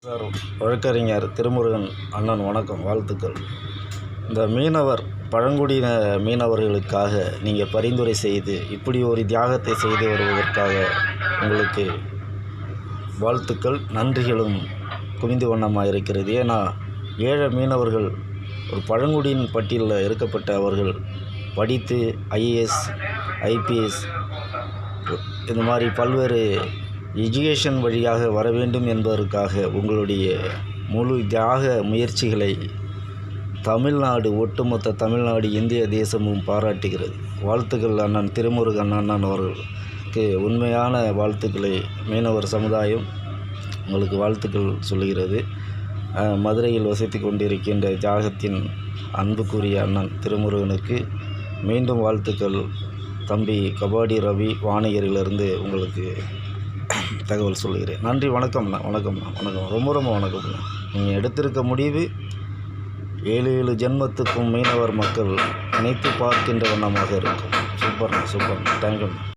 Sir, வழக்கறிஞர் திருமுருகன் அண்ணன் வணக்கம், வாழ்த்துக்கள். இந்த பழங்குடியின மீனவர்களுக்காக நீங்கள் பரிந்துரை செய்து இப்படி ஒரு தியாகத்தை செய்து வருவதற்காக உங்களுக்கு வாழ்த்துக்கள், நன்றிகளும் குவிந்து வண்ணமாக இருக்கிறது. ஏன்னா ஏழை மீனவர்கள் ஒரு பழங்குடியின் பட்டியலில் இருக்கப்பட்ட அவர்கள் படித்து ஐஏஎஸ், ஐபிஎஸ் இந்த மாதிரி பல்வேறு எஜுகேஷன் வழியாக வர வேண்டும் என்பதற்காக உங்களுடைய முழு தியாக முயற்சிகளை தமிழ்நாடு, ஒட்டுமொத்த தமிழ்நாடு, இந்திய தேசமும் பாராட்டுகிறது. வாழ்த்துக்கள் அண்ணன் திருமுருகன் அண்ணன் அவர்களுக்கு உண்மையான வாழ்த்துக்களை மீனவர் சமுதாயம் உங்களுக்கு வாழ்த்துக்கள் சொல்லுகிறது. மதுரையில் வசித்து கொண்டிருக்கின்ற தியாகத்தின் அன்புக்குரிய அண்ணன் திருமுருகனுக்கு மீண்டும் வாழ்த்துக்கள். தம்பி கபாடி ரவி வானகிரியிலிருந்து உங்களுக்கு தகவல் சொல்கிறேன். நன்றி, வணக்கம்ண்ணா, வணக்கம்ண்ணா, வணக்கம், ரொம்ப ரொம்ப வணக்கம்ண்ணா. நீங்கள் எடுத்திருக்க முடிவு 7 ஜென்மத்துக்கும் மீனவர் மக்கள் நினைத்து பார்க்கின்ற வண்ணமாக இருக்கும். சூப்பர்ண்ணா, சூப்பர்ண்ணா, தேங்க்யூண்ணா.